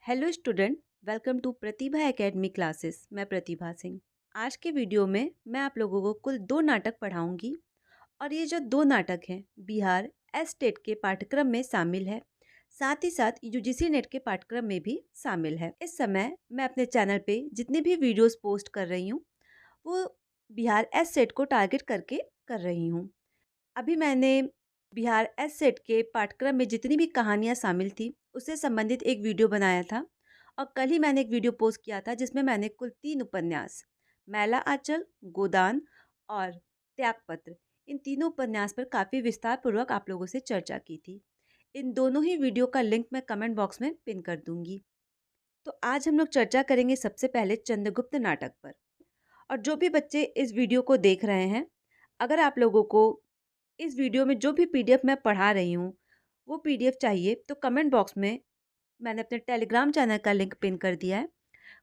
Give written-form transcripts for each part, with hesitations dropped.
Hello student, welcome to Pratibha academy classes. मैं प्रतिभा सिंह। आज के वीडियो में मैं आप लोगों को कुल 2 नाटक पढ़ाऊंगी और ये जो 2 नाटक हैं बिहार एस टेट के पाठ्यक्रम में शामिल है, साथ ही साथ यूजीसी नेट के पाठ्यक्रम में भी शामिल है। इस समय मैं अपने चैनल पे जितनी भी वीडियोस पोस्ट कर रही हूँ वो बिहार एस सेट को टारगेट करके कर रही हूँ। अभी मैंने बिहार एस सेट के पाठ्यक्रम में जितनी भी कहानियाँ शामिल थी उससे संबंधित एक वीडियो बनाया था और कल ही मैंने एक वीडियो पोस्ट किया था जिसमें मैंने कुल 3 उपन्यास मैला आंचल, गोदान और त्यागपत्र, इन तीनों उपन्यास पर काफ़ी विस्तार पूर्वक आप लोगों से चर्चा की थी। इन दोनों ही वीडियो का लिंक मैं कमेंट बॉक्स में पिन कर दूंगी। तो आज हम लोग चर्चा करेंगे सबसे पहले चंद्रगुप्त नाटक पर। और जो भी बच्चे इस वीडियो को देख रहे हैं, अगर आप लोगों को इस वीडियो में जो भी पीडीएफ मैं पढ़ा रही हूँ वो पीडीएफ चाहिए तो कमेंट बॉक्स में मैंने अपने टेलीग्राम चैनल का लिंक पिन कर दिया है।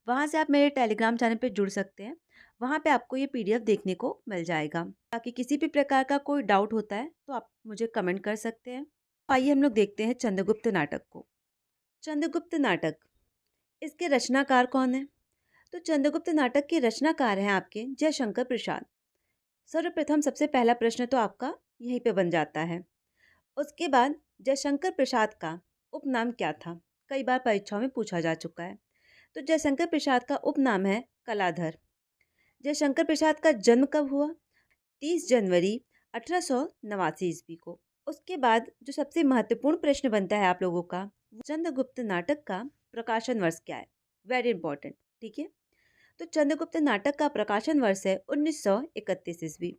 वहाँ से आप मेरे टेलीग्राम चैनल पे जुड़ सकते हैं। वहाँ पे आपको ये पीडीएफ देखने को मिल जाएगा। ताकि किसी भी प्रकार का कोई डाउट होता है तो आप मुझे कमेंट कर सकते हैं। आइए हम लोग देखते हैं चंद्रगुप्त नाटक को। चंद्रगुप्त नाटक, इसके रचनाकार कौन है? तो चंद्रगुप्त नाटक के रचनाकार हैं आपके जयशंकर प्रसाद। सर्वप्रथम सबसे पहला प्रश्न तो आपका यहीं पे बन जाता है। उसके बाद जयशंकर प्रसाद का उपनाम क्या था? कई बार परीक्षाओं में पूछा जा चुका है। तो जयशंकर प्रसाद का उपनाम है कलाधर। जयशंकर प्रसाद का जन्म कब हुआ? 30 जनवरी 1889 ईस्वी को। उसके बाद जो सबसे महत्वपूर्ण प्रश्न बनता है आप लोगों का, चंद्रगुप्त नाटक का प्रकाशन वर्ष क्या है? वेरी इंपॉर्टेंट, ठीक है। तो चंद्रगुप्त नाटक का प्रकाशन वर्ष है 1931 ईस्वी।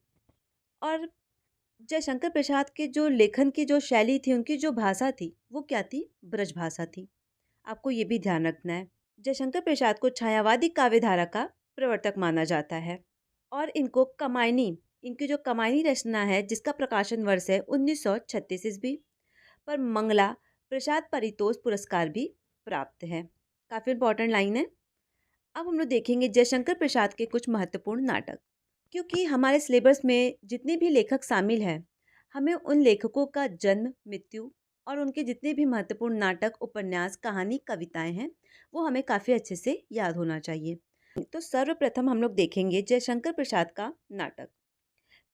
और जयशंकर प्रसाद के जो लेखन की जो शैली थी, उनकी जो भाषा थी वो क्या थी? ब्रज भाषा थी। आपको ये भी ध्यान रखना है। जयशंकर प्रसाद को छायावादी काव्यधारा का प्रवर्तक माना जाता है और इनको कमायनी, इनकी जो कमायनी रचना है जिसका प्रकाशन वर्ष है 1936 ईस्वी पर मंगला प्रसाद परितोष पुरस्कार भी प्राप्त है। काफ़ी इंपॉर्टेंट लाइन है। अब हम लोग देखेंगे जयशंकर प्रसाद के कुछ महत्वपूर्ण नाटक। क्योंकि हमारे सिलेबस में जितने भी लेखक शामिल हैं, हमें उन लेखकों का जन्म, मृत्यु और उनके जितने भी महत्वपूर्ण नाटक, उपन्यास, कहानी, कविताएं हैं वो हमें काफ़ी अच्छे से याद होना चाहिए। तो सर्वप्रथम हम लोग देखेंगे जयशंकर प्रसाद का नाटक।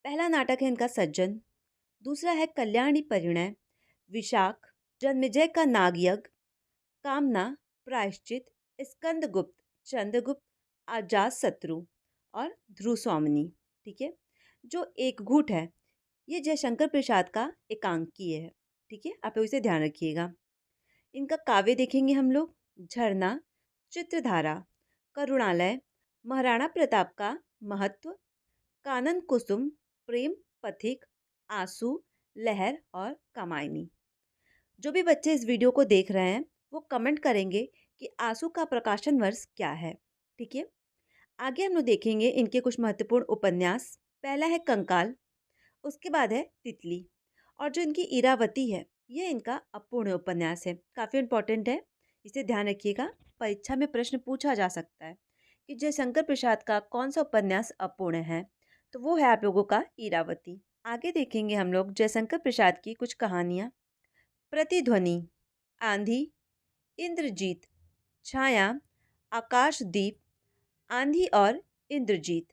पहला नाटक है इनका सज्जन, दूसरा है कल्याणी परिणय, विशाख, जन्मेजय का नागयज्ञ, कामना, प्रायश्चित, स्कंदगुप्त, चंद्रगुप्त, अजात शत्रु और ध्रुव। ठीक है। जो एकघूट है ये जयशंकर प्रसाद का एकांकीय है। ठीक है, आप लोग इसे ध्यान रखिएगा। इनका काव्य देखेंगे हम लोग। झरना, चित्रधारा, करुणालय, महाराणा प्रताप का महत्व, कानन कुसुम, प्रेम पथिक, आंसू, लहर और कामायनी। जो भी बच्चे इस वीडियो को देख रहे हैं वो कमेंट करेंगे कि आंसू का प्रकाशन वर्ष क्या है। ठीक है। आगे हम लोग देखेंगे इनके कुछ महत्वपूर्ण उपन्यास। पहला है कंकाल, उसके बाद है तितली और जो इनकी इरावती है ये इनका अपूर्ण उपन्यास है। काफ़ी इंपॉर्टेंट है, इसे ध्यान रखिएगा। परीक्षा में प्रश्न पूछा जा सकता है कि जयशंकर प्रसाद का कौन सा उपन्यास अपूर्ण है, तो वो है आप लोगों का इरावती। आगे देखेंगे हम लोग जयशंकर प्रसाद की कुछ कहानियाँ। प्रतिध्वनि, आंधी, इंद्रजीत, छाया, आकाशदीप, आंधी और इंद्रजीत।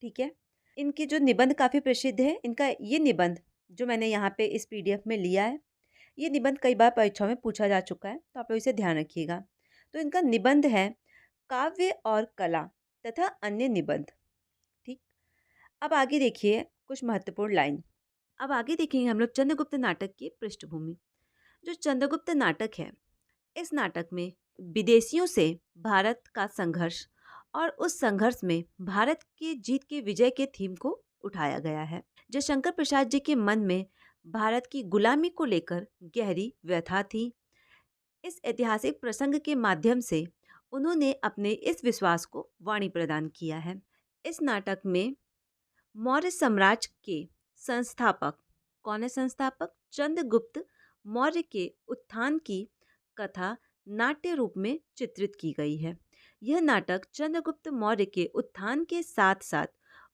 ठीक है। इनके जो निबंध काफ़ी प्रसिद्ध है। इनका ये निबंध जो मैंने यहाँ पे इस पीडीएफ में लिया है, ये निबंध कई बार परीक्षाओं में पूछा जा चुका है, तो आप लोग इसे ध्यान रखिएगा। तो इनका निबंध है काव्य और कला तथा अन्य निबंध। ठीक। अब आगे देखिए कुछ महत्वपूर्ण लाइन। अब आगे देखेंगे हम लोग चंद्रगुप्त नाटक की पृष्ठभूमि। जो चंद्रगुप्त नाटक है, इस नाटक में विदेशियों से भारत का संघर्ष और उस संघर्ष में भारत की जीत के विजय के थीम को उठाया गया है। जयशंकर प्रसाद जी के मन में भारत की गुलामी को लेकर गहरी व्यथा थी। इस ऐतिहासिक प्रसंग के माध्यम से उन्होंने अपने इस विश्वास को वाणी प्रदान किया है। इस नाटक में मौर्य साम्राज्य के संस्थापक, कौन है संस्थापक? चंद्रगुप्त मौर्य के उत्थान की कथा नाट्य रूप में चित्रित की गई है। यह नाटक चंद्रगुप्त मौर्य के उत्थान के साथ साथ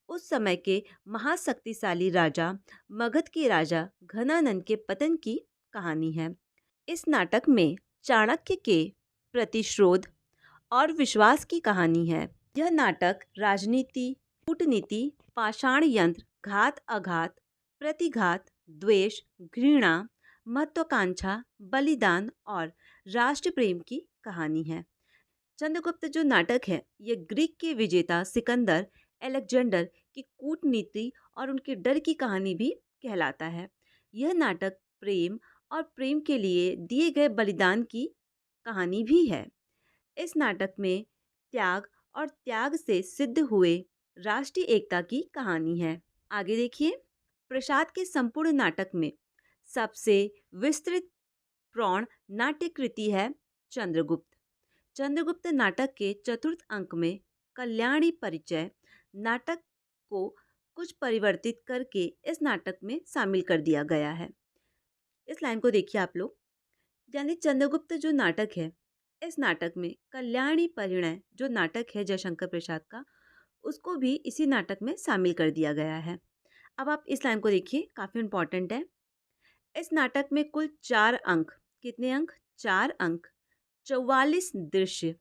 उस समय के महाशक्तिशाली राजा मगध के राजा घनानंद के पतन की कहानी है। इस नाटक में चाणक्य के प्रतिशोध और विश्वास की कहानी है। यह नाटक राजनीति, कूटनीति, पाषाण यंत्र, घात अघात, प्रतिघात, द्वेष, घृणा, महत्वाकांक्षा, बलिदान और राष्ट्र प्रेम की कहानी है। चंद्रगुप्त जो नाटक है ये ग्रीक के विजेता सिकंदर अलेक्जेंडर की कूटनीति और उनके डर की कहानी भी कहलाता है। यह नाटक प्रेम और प्रेम के लिए दिए गए बलिदान की कहानी भी है। इस नाटक में त्याग और त्याग से सिद्ध हुए राष्ट्रीय एकता की कहानी है। आगे देखिए, प्रसाद के संपूर्ण नाटक में सबसे विस्तृत प्रौढ़ नाट्य कृति है चंद्रगुप्त। चंद्रगुप्त नाटक के चतुर्थ अंक में कल्याणी परिचय नाटक को कुछ परिवर्तित करके इस नाटक में शामिल कर दिया गया है। इस लाइन को देखिए आप लोग, यानी चंद्रगुप्त जो नाटक है इस नाटक में कल्याणी परिणय जो नाटक है जयशंकर प्रसाद का, उसको भी इसी नाटक में शामिल कर दिया गया है। अब आप इस लाइन को देखिए, काफ़ी इम्पॉर्टेंट है। इस नाटक में कुल 4 अंक, कितने अंक? 4 अंक, 44 दृश्य,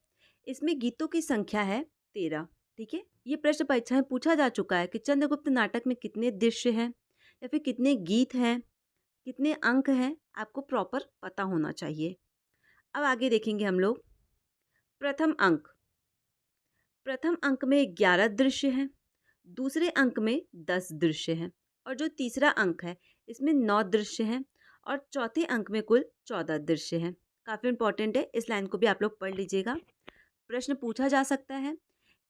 इसमें गीतों की संख्या है 13। ठीक है, ये प्रश्न परीक्षा में पूछा जा चुका है कि चंद्रगुप्त नाटक में कितने दृश्य हैं या फिर कितने गीत हैं, कितने अंक हैं, आपको प्रॉपर पता होना चाहिए। अब आगे देखेंगे हम लोग प्रथम अंक। प्रथम अंक में 11 दृश्य हैं, दूसरे अंक में 10 दृश्य हैं और जो तीसरा अंक है इसमें 9 दृश्य हैं और चौथे अंक में कुल 14 दृश्य हैं। काफ़ी इंपॉर्टेंट है, इस लाइन को भी आप लोग पढ़ लीजिएगा। प्रश्न पूछा जा सकता है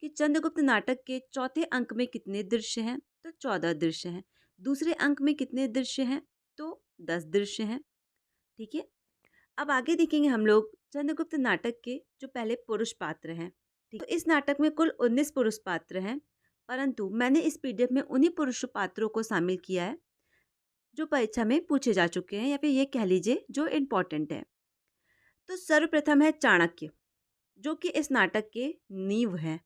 कि चंद्रगुप्त नाटक के चौथे अंक में कितने दृश्य हैं, तो 14 दृश्य हैं। दूसरे अंक में कितने दृश्य हैं, तो 10 दृश्य हैं। ठीक है, अब आगे देखेंगे हम लोग चंद्रगुप्त नाटक के जो पहले पुरुष पात्र हैं। ठीक, तो इस नाटक में कुल 19 पुरुष पात्र हैं, परंतु मैंने इस पीडीएफ में उन्हीं पुरुष पात्रों को शामिल किया है जो परीक्षा में पूछे जा चुके हैं या फिर ये कह लीजिए जो इम्पोर्टेंट है। तो सर्वप्रथम है चाणक्य, जो कि इस नाटक के नींव हैं।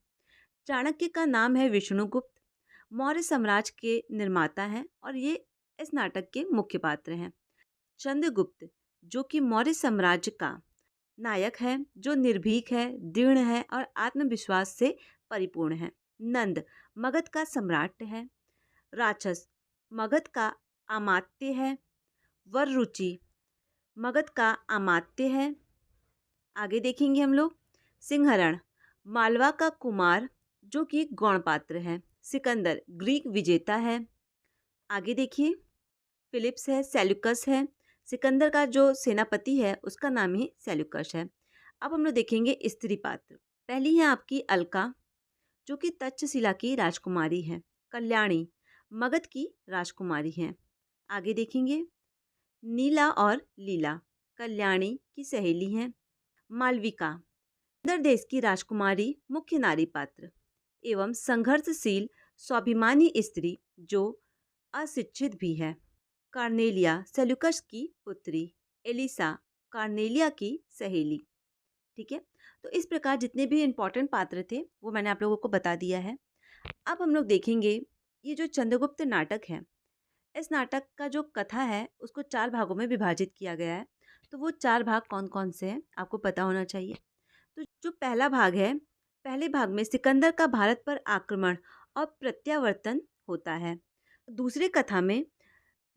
चाणक्य का नाम है विष्णुगुप्त, मौर्य साम्राज्य के निर्माता हैं और ये इस नाटक के मुख्य पात्र हैं। चंद्रगुप्त जो कि मौर्य साम्राज्य का नायक है, जो निर्भीक है, दृढ़ है और आत्मविश्वास से परिपूर्ण है। नंद मगध का सम्राट है। राक्षस मगध का अमात्य है। वररुचि मगध का अमात्य है। आगे देखेंगे हम लोग सिंहरण मालवा का कुमार जो कि गौण पात्र है। सिकंदर ग्रीक विजेता है। आगे देखिए फिलिप्स है, सेल्यूकस है। सिकंदर का जो सेनापति है उसका नाम ही सेल्यूकस है। अब हम लोग देखेंगे स्त्री पात्र। पहली है आपकी अलका जो कि तक्षशिला की राजकुमारी है। कल्याणी मगध की राजकुमारी है। आगे देखेंगे नीला और लीला कल्याणी की सहेली हैं। मालविका इंद्र देश की राजकुमारी मुख्य नारी पात्र एवं संघर्षशील स्वाभिमानी स्त्री जो अशिक्षित भी है। कार्नेलिया सेल्यूकस की पुत्री। एलिसा कार्नेलिया की सहेली। ठीक है, तो इस प्रकार जितने भी इम्पोर्टेंट पात्र थे वो मैंने आप लोगों को बता दिया है। अब हम लोग देखेंगे ये जो चंद्रगुप्त नाटक है, इस नाटक का जो कथा है उसको 4 भागों में विभाजित किया गया है। तो वो 4 भाग कौन कौन से हैं आपको पता होना चाहिए। तो जो पहला भाग है, पहले भाग में सिकंदर का भारत पर आक्रमण और प्रत्यावर्तन होता है। दूसरे कथा में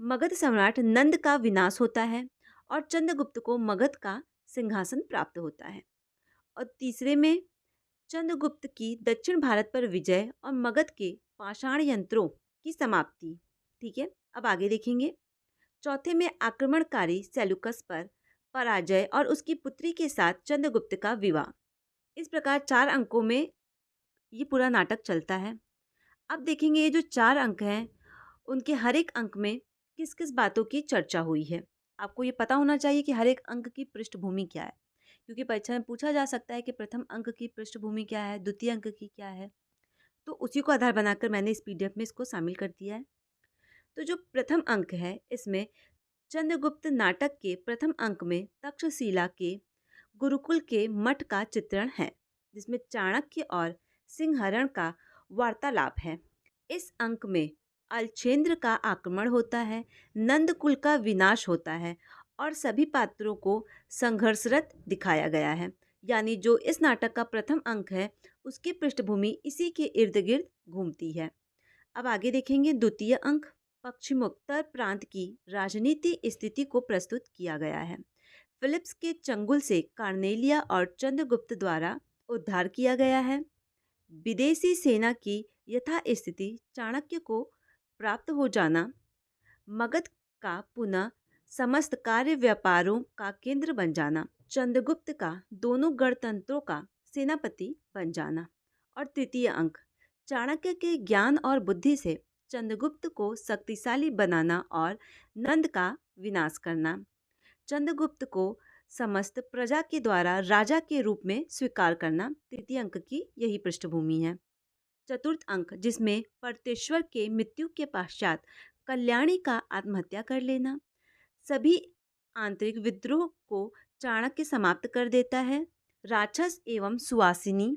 मगध सम्राट नंद का विनाश होता है और चंद्रगुप्त को मगध का सिंहासन प्राप्त होता है। और तीसरे में चंद्रगुप्त की दक्षिण भारत पर विजय और मगध के पाषाण यंत्रों की समाप्ति। ठीक है, अब आगे देखेंगे। चौथे में आक्रमणकारी सेल्यूकस पर पराजय और उसकी पुत्री के साथ चंद्रगुप्त का विवाह। इस प्रकार 4 अंकों में ये पूरा नाटक चलता है। अब देखेंगे ये जो 4 अंक हैं उनके हर एक अंक में किस किस बातों की चर्चा हुई है। आपको ये पता होना चाहिए कि हर एक अंक की पृष्ठभूमि क्या है, क्योंकि परीक्षा में पूछा जा सकता है कि प्रथम अंक की पृष्ठभूमि क्या है, द्वितीय अंक की क्या है। तो उसी को आधार बनाकर मैंने इस पीडीएफ में इसको शामिल कर दिया है। तो जो प्रथम अंक है इसमें चंद्रगुप्त नाटक के प्रथम अंक में तक्षशिला के गुरुकुल के मठ का चित्रण है, जिसमें चाणक्य और सिंहरण का वार्तालाप है। इस अंक में अलछेंद्र का आक्रमण होता है, नंदकुल का विनाश होता है और सभी पात्रों को संघर्षरत दिखाया गया है। यानी जो इस नाटक का प्रथम अंक है उसकी पृष्ठभूमि इसी के इर्द गिर्द घूमती है। अब आगे देखेंगे द्वितीय अंक। पश्चिमोत्तर प्रांत की राजनीति स्थिति को प्रस्तुत किया गया है। फिलिप्स के चंगुल से कार्नेलिया और चंद्रगुप्त द्वारा उद्धार किया गया है। विदेशी सेना की यथास्थिति चाणक्य को प्राप्त हो जाना, मगध का पुनः समस्त कार्य व्यापारों का केंद्र बन जाना, चंद्रगुप्त का दोनों गणतंत्रों का सेनापति बन जाना। और तृतीय अंक, चाणक्य के ज्ञान और बुद्धि से चंद्रगुप्त को शक्तिशाली बनाना और नंद का विनाश करना, चंद्रगुप्त को समस्त प्रजा के द्वारा राजा के रूप में स्वीकार करना तृतीय अंक की यही पृष्ठभूमि है। चतुर्थ अंक, जिसमें परतेश्वर के मृत्यु के पश्चात कल्याणी का आत्महत्या कर लेना, सभी आंतरिक विद्रोह को चाणक्य समाप्त कर देता है। राक्षस एवं सुवासिनी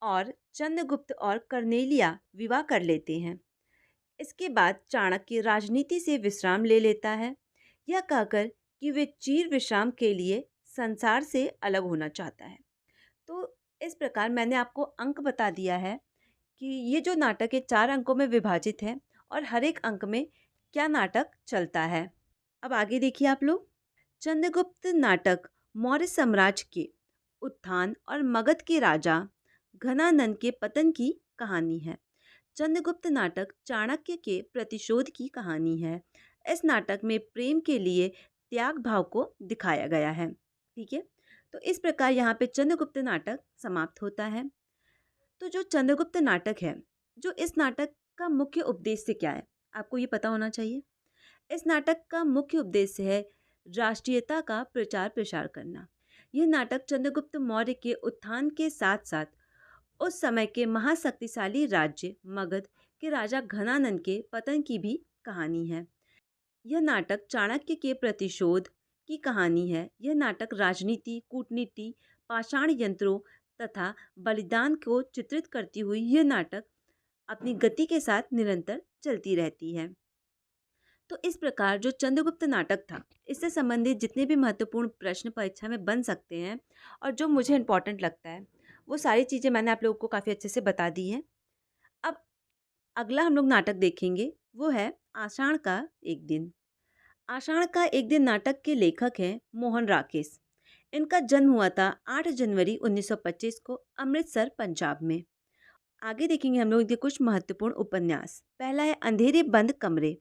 और चंद्रगुप्त और कर्नेलिया विवाह कर लेते हैं। इसके बाद चाणक्य राजनीति से विश्राम ले लेता है, यह कहकर कि वे चीर विश्राम के लिए संसार से अलग होना चाहता है। तो इस प्रकार मैंने आपको अंक बता दिया है कि ये जो नाटक है 4 अंकों में विभाजित है और हर एक अंक में क्या नाटक चलता है। अब आगे देखिए आप लोग। चंद्रगुप्त नाटक मौर्य साम्राज्य के उत्थान और मगध के राजा घनानंद के पतन की कहानी है। चंद्रगुप्त नाटक चाणक्य के प्रतिशोध की कहानी है। इस नाटक में प्रेम के लिए त्याग भाव को दिखाया गया है। ठीक है, तो इस प्रकार यहाँ पे चंद्रगुप्त नाटक समाप्त होता है। तो जो चंद्रगुप्त नाटक है, जो इस नाटक का मुख्य उद्देश्य क्या है, आपको ये पता होना चाहिए। इस नाटक का मुख्य उद्देश्य है राष्ट्रीयता का प्रचार प्रसार करना। यह नाटक चंद्रगुप्त मौर्य के उत्थान के साथ साथ उस समय के महाशक्तिशाली राज्य मगध के राजा घनानंद के पतन की भी कहानी है। यह नाटक चाणक्य के प्रतिशोध की कहानी है। यह नाटक राजनीति, कूटनीति, पाषाण यंत्रों तथा बलिदान को चित्रित करती हुई यह नाटक अपनी गति के साथ निरंतर चलती रहती है। तो इस प्रकार जो चंद्रगुप्त नाटक था, इससे संबंधित जितने भी महत्वपूर्ण प्रश्न परीक्षा में बन सकते हैं और जो मुझे इम्पोर्टेंट लगता है, वो सारी चीज़ें मैंने आप लोगों को काफ़ी अच्छे से बता दी हैं। अब अगला हम लोग नाटक देखेंगे, वो है आषाढ़ का एक दिन। आषाढ़ का एक दिन नाटक के लेखक हैं मोहन राकेश। इनका जन्म हुआ था 8 जनवरी 1925 को अमृतसर, पंजाब में। आगे देखेंगे हम लोग इनके कुछ महत्वपूर्ण उपन्यास। पहला है अंधेरे बंद कमरे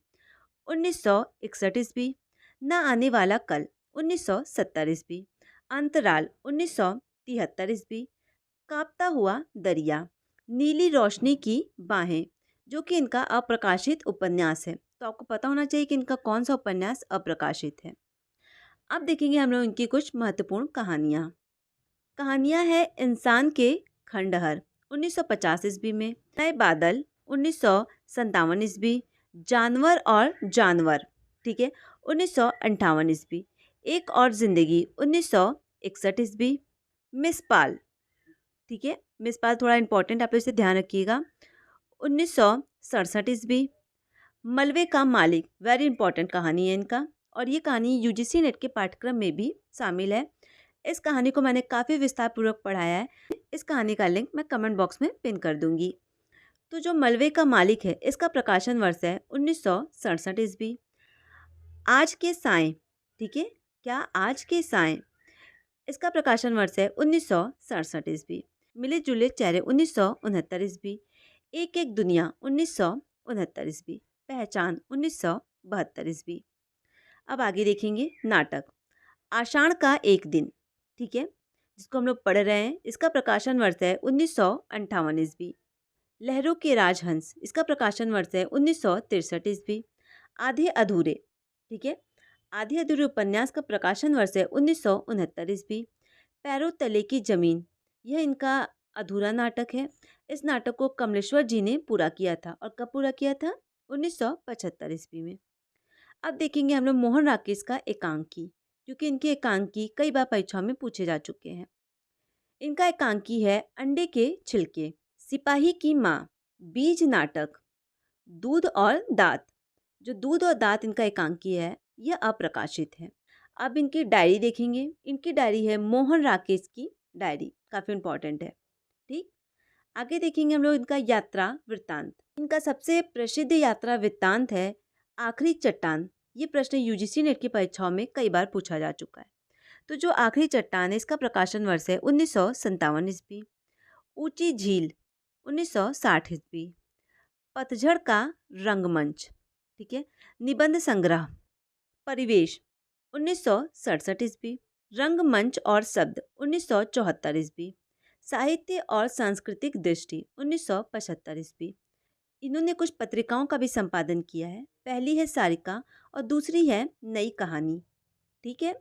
1961 ईस्वी, न आने वाला कल 1970 ईस्वी, अंतराल 1973 ईस्वी, कांपता हुआ दरिया, नीली रोशनी की बाहें, जो कि इनका अप्रकाशित उपन्यास है। तो आपको पता होना चाहिए कि इनका कौन सा उपन्यास अप्रकाशित है। अब देखेंगे हम लोग इनकी कुछ महत्वपूर्ण कहानियाँ। कहानियाँ है इंसान के खंडहर 1950 ईस्वी में, नए बादल 1957 ईस्वी, जानवर और जानवर, ठीक है, 1958 ईस्वी, एक और जिंदगी 1961 ईस्वी, मिस पाल, ठीक है, मिस पाल थोड़ा इंपॉर्टेंट, आप इसे ध्यान रखिएगा, 1967 ईस्वी, मलबे का मालिक, वेरी इंपॉर्टेंट कहानी है इनका, और ये कहानी यूजीसी नेट के पाठ्यक्रम में भी शामिल है। इस कहानी को मैंने काफ़ी विस्तारपूर्वक पढ़ाया है। इस कहानी का लिंक मैं कमेंट बॉक्स में पिन कर दूंगी। तो जो मलबे का मालिक है, इसका प्रकाशन वर्ष है 1967 ईस्वी। आज के साएं, ठीक है, क्या आज के साएं, इसका प्रकाशन वर्ष है 1967 ईस्वी। मिले जुले चेहरे 1969 ईस्वी, एक एक दुनिया 1969 ईस्वी, पहचान 1972 ईस्वी। अब आगे देखेंगे नाटक आषाढ़ का एक दिन, ठीक है, जिसको हम लोग पढ़ रहे हैं। इसका प्रकाशन वर्ष है 1958 ईस्वी। लहरों के राजहंस, इसका प्रकाशन वर्ष है 1963 ईस्वी। आधे अधूरे, ठीक है, आधे अधूरे उपन्यास का प्रकाशन वर्ष है 1969 ईस्वी। पैरों तले की जमीन, यह इनका अधूरा नाटक है। इस नाटक को कमलेश्वर जी ने पूरा किया था, और कब पूरा किया था? 1975 ईस्वी में। अब देखेंगे हम लोग मोहन राकेश का एकांकी, क्योंकि इनके एकांकी कई बार परीक्षाओं में पूछे जा चुके हैं। इनका एकांकी है अंडे के छिलके, सिपाही की माँ, बीज नाटक, दूध और दांत। जो दूध और दांत इनका एकांकी है, यह अप्रकाशित है। अब इनकी डायरी देखेंगे। इनकी डायरी है मोहन राकेश की डायरी, काफ़ी इम्पोर्टेंट है। ठीक, आगे देखेंगे हम लोग इनका यात्रा वृत्तांत। इनका सबसे प्रसिद्ध यात्रा वृत्तांत है आखिरी चट्टान। ये प्रश्न यूजीसी नेट की परीक्षाओं में कई बार पूछा जा चुका है। तो जो आखिरी चट्टान है इसका प्रकाशन वर्ष है 1957 ईस्वी। ऊंची झील 1960 ईस्वी। पतझड़ का रंगमंच, ठीक है, निबंध संग्रह परिवेश 1967 ईस्वी। रंगमंच और शब्द 1974 ईस्वी। साहित्य और सांस्कृतिक दृष्टि 1975 ईस्वी। इन्होंने कुछ पत्रिकाओं का भी संपादन किया है। पहली है सारिका और दूसरी है नई कहानी। ठीक है,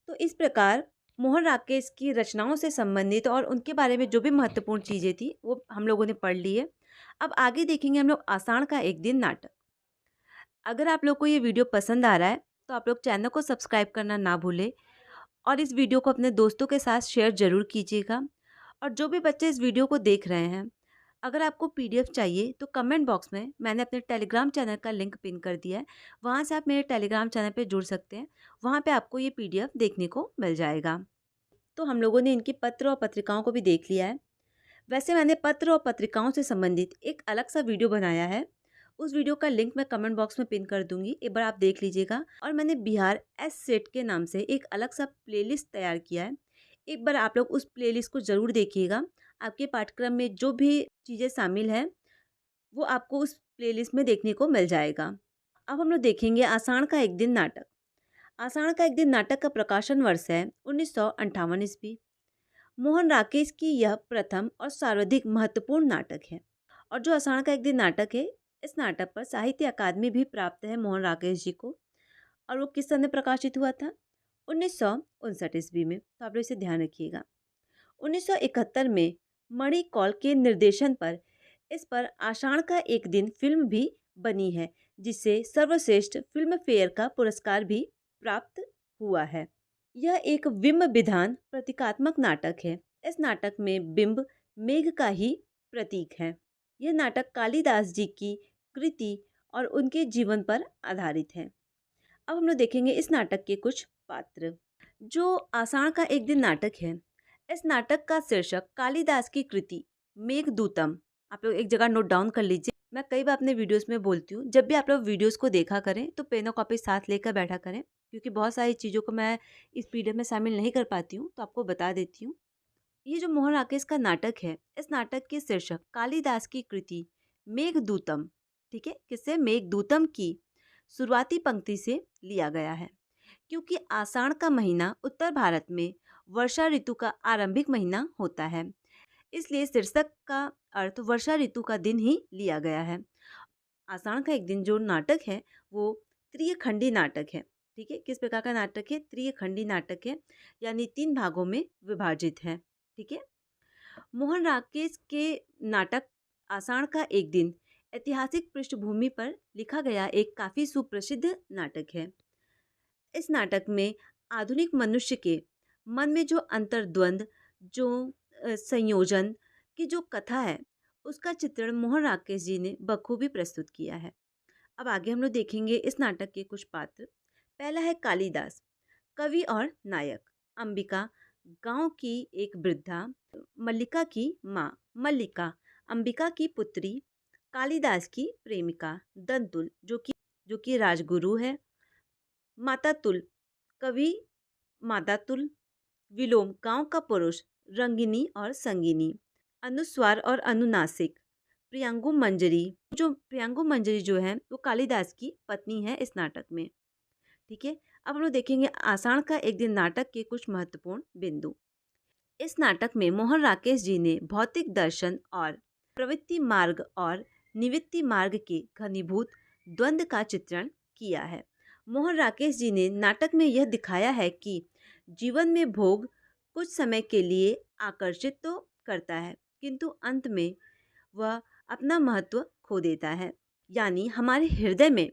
तो इस प्रकार मोहन राकेश की रचनाओं से संबंधित और उनके बारे में जो भी महत्वपूर्ण चीज़ें थी वो हम लोगों ने पढ़ ली है। अब आगे देखेंगे हम लोग आषाढ़ का एक दिन नाटक। अगर आप लोग को ये वीडियो पसंद आ रहा है तो आप लोग चैनल को सब्सक्राइब करना ना भूलें और इस वीडियो को अपने दोस्तों के साथ शेयर ज़रूर कीजिएगा। और जो भी बच्चे इस वीडियो को देख रहे हैं, अगर आपको पीडीएफ चाहिए तो कमेंट बॉक्स में मैंने अपने टेलीग्राम चैनल का लिंक पिन कर दिया है, वहाँ से आप मेरे टेलीग्राम चैनल पे जुड़ सकते हैं। वहाँ पे आपको ये पीडीएफ देखने को मिल जाएगा। तो हम लोगों ने इनकी पत्र और पत्रिकाओं को भी देख लिया है। वैसे मैंने पत्र और पत्रिकाओं से संबंधित एक अलग सा वीडियो बनाया है, उस वीडियो का लिंक मैं कमेंट बॉक्स में पिन कर दूंगी, एक बार आप देख लीजिएगा। और मैंने बिहार एस सेट के नाम से एक अलग सा प्लेलिस्ट तैयार किया है, एक बार आप लोग उस प्लेलिस्ट को ज़रूर देखिएगा। आपके पाठ्यक्रम में जो भी चीज़ें शामिल हैं वो आपको उस प्लेलिस्ट में देखने को मिल जाएगा। अब हम लोग देखेंगे आषाढ़ का एक दिन नाटक। आषाढ़ का एक दिन नाटक का प्रकाशन वर्ष है 1958 ईस्वी। मोहन राकेश की यह प्रथम और सर्वाधिक महत्वपूर्ण नाटक है। और जो आषाढ़ का एक दिन नाटक है, इस नाटक पर साहित्य अकादमी भी प्राप्त है मोहन राकेश जी को। और वो किस सन में प्रकाशित हुआ था? 1959 ईस्वी में। तो आप लोग इसे ध्यान रखिएगा। 1971 में मणि कौल के निर्देशन पर इस पर आषाढ़ का एक दिन फिल्म भी बनी है, जिसे सर्वश्रेष्ठ फिल्म फेयर का पुरस्कार भी प्राप्त हुआ है। यह एक बिंब विधान प्रतीकात्मक नाटक है। इस नाटक में बिंब मेघ का ही प्रतीक है। यह नाटक कालिदास जी की कृति और उनके जीवन पर आधारित है। अब हम लोग देखेंगे इस नाटक के कुछ पात्र। जो आषाढ़ का एक दिन नाटक है, इस नाटक का शीर्षक कालिदास की कृति मेघदूतम। आप लोग एक जगह नोट डाउन कर लीजिए। मैं कई बार अपने वीडियोस में बोलती हूँ, जब भी आप लोग वीडियोस को देखा करें तो पेन और कॉपी साथ लेकर बैठा करें, क्योंकि बहुत सारी चीज़ों को मैं इस पीडीएफ में शामिल नहीं कर पाती हूँ, तो आपको बता देती हूँ। ये जो मोहन राकेश का नाटक है, इस नाटक के शीर्षक कालिदास की कृति मेघदूतम, ठीक है, किससे? मेघदूतम की शुरुआती पंक्ति से लिया गया है। क्योंकि आषाढ़ का महीना उत्तर भारत में वर्षा ऋतु का आरंभिक महीना होता है, इसलिए शीर्षक का अर्थ वर्षा ऋतु का दिन ही लिया गया है। आषाढ़ का एक दिन जो नाटक है वो त्रिखंडी नाटक है। ठीक है, किस प्रकार का नाटक है? त्रिखंडी नाटक है, यानी 3 भागों में विभाजित है। ठीक है, मोहन राकेश के नाटक आषाढ़ का एक दिन ऐतिहासिक पृष्ठभूमि पर लिखा गया एक काफ़ी सुप्रसिद्ध नाटक है। इस नाटक में आधुनिक मनुष्य के मन में जो अंतर्द्वंद, जो संयोजन की जो कथा है, उसका चित्रण मोहन राकेश जी ने बखूबी प्रस्तुत किया है। अब आगे हम लोग देखेंगे इस नाटक के कुछ पात्र। पहला है कालिदास, कवि और नायक। अंबिका गांव की एक वृद्धा, मल्लिका की माँ। मल्लिका अंबिका की पुत्री, कालिदास की प्रेमिका। दंतुल जो कि राजगुरु है। माता तुल कवि, माता तुल। विलोम गांव का पुरुष, रंगिनी और संगिनी। अनुस्वार और अनुनासिक प्रियंगु मंजरी। प्रियंगु मंजरी जो है वो कालिदास की पत्नी है इस नाटक में। ठीक है, अब हम लोग देखेंगे आषाढ़ का एक दिन नाटक के कुछ महत्वपूर्ण बिंदु। इस नाटक में मोहन राकेश जी ने भौतिक दर्शन और प्रवृत्ति मार्ग और निवृत्ति मार्ग के घनीभूत द्वंद्व का चित्रण किया है। मोहन राकेश जी ने नाटक में यह दिखाया है कि जीवन में भोग कुछ समय के लिए आकर्षित तो करता है, किंतु अंत में वह अपना महत्व खो देता है। यानी हमारे हृदय में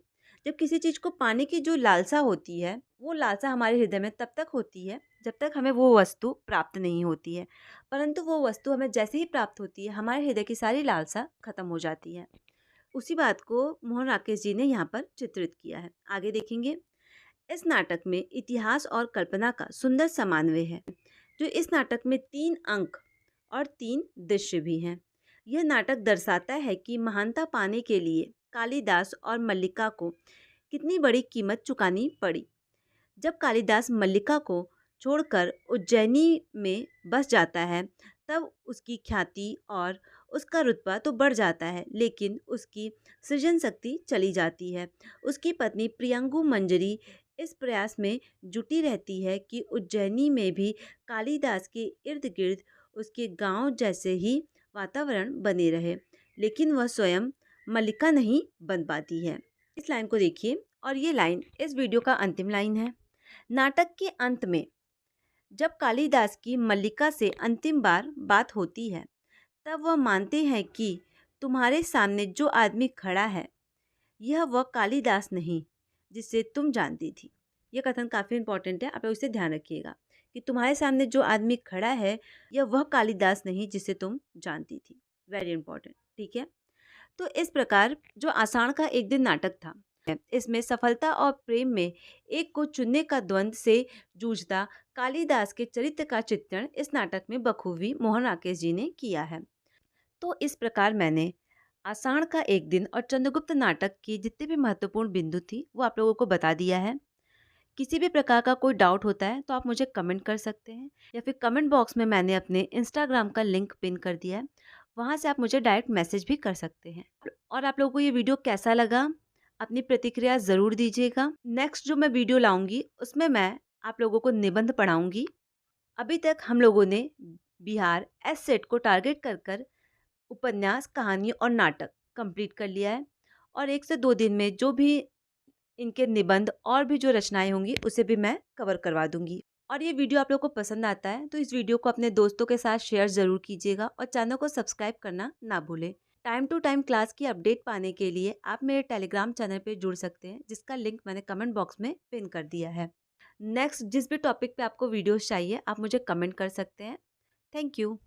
जब किसी चीज़ को पाने की जो लालसा होती है, वो लालसा हमारे हृदय में तब तक होती है जब तक हमें वो वस्तु प्राप्त नहीं होती है, परंतु वो वस्तु हमें जैसे ही प्राप्त होती है, हमारे हृदय की सारी लालसा खत्म हो जाती है। उसी बात को मोहन राकेश जी ने यहाँ पर चित्रित किया है। आगे देखेंगे इस नाटक में इतिहास और कल्पना का सुंदर समन्वय है। जो इस नाटक में 3 अंक और 3 दृश्य भी हैं। यह नाटक दर्शाता है कि महानता पाने के लिए कालिदास और मल्लिका को कितनी बड़ी कीमत चुकानी पड़ी। जब कालिदास मल्लिका को छोड़कर उज्जैनी में बस जाता है, तब उसकी ख्याति और उसका रुतबा तो बढ़ जाता है, लेकिन उसकी सृजन शक्ति चली जाती है। उसकी पत्नी प्रियंगु मंजरी इस प्रयास में जुटी रहती है कि उज्जैनी में भी कालिदास के इर्द गिर्द उसके गांव जैसे ही वातावरण बने रहे, लेकिन वह स्वयं मल्लिका नहीं बन पाती है। इस लाइन को देखिए, और ये लाइन इस वीडियो का अंतिम लाइन है। नाटक के अंत में जब कालिदास की मल्लिका से अंतिम बार बात होती है, तब वह मानते हैं कि तुम्हारे सामने जो आदमी खड़ा है, यह वह कालिदास नहीं जिसे तुम जानती थी। यह कथन काफ़ी इंपॉर्टेंट है, आप लोग इसे ध्यान रखिएगा कि तुम्हारे सामने जो आदमी खड़ा है, यह वह कालिदास नहीं जिसे तुम जानती थी। वेरी इंपॉर्टेंट, ठीक है। तो इस प्रकार जो आषाढ़ का एक दिन नाटक था, इसमें सफलता और प्रेम में एक को चुनने का द्वंद्व से जूझता कालिदास के चरित्र का चित्रण इस नाटक में बखूबी मोहन राकेश जी ने किया है। तो इस प्रकार मैंने आषाढ़ का एक दिन और चंद्रगुप्त नाटक की जितने भी महत्वपूर्ण बिंदु थी वो आप लोगों को बता दिया है। किसी भी प्रकार का कोई डाउट होता है तो आप मुझे कमेंट कर सकते हैं, या फिर कमेंट बॉक्स में मैंने अपने इंस्टाग्राम का लिंक पिन कर दिया है, वहाँ से आप मुझे डायरेक्ट मैसेज भी कर सकते हैं। और आप लोगों को ये वीडियो कैसा लगा, अपनी प्रतिक्रिया ज़रूर दीजिएगा। नेक्स्ट जो मैं वीडियो लाऊंगी उसमें मैं आप लोगों को निबंध पढ़ाऊंगी। अभी तक हम लोगों ने बिहार एस सेट को टारगेट कर उपन्यास, कहानी और नाटक कंप्लीट कर लिया है, और 1 से 2 दिन में जो भी इनके निबंध और भी जो रचनाएं होंगी उसे भी मैं कवर करवा दूंगी। और ये वीडियो आप लोगों को पसंद आता है तो इस वीडियो को अपने दोस्तों के साथ शेयर ज़रूर कीजिएगा, और चैनल को सब्सक्राइब करना ना भूलें। टाइम टू टाइम क्लास की अपडेट पाने के लिए आप मेरे टेलीग्राम चैनल पे जुड़ सकते हैं, जिसका लिंक मैंने कमेंट बॉक्स में पिन कर दिया है। नेक्स्ट जिस भी टॉपिक पे आपको वीडियोस चाहिए आप मुझे कमेंट कर सकते हैं। Thank you.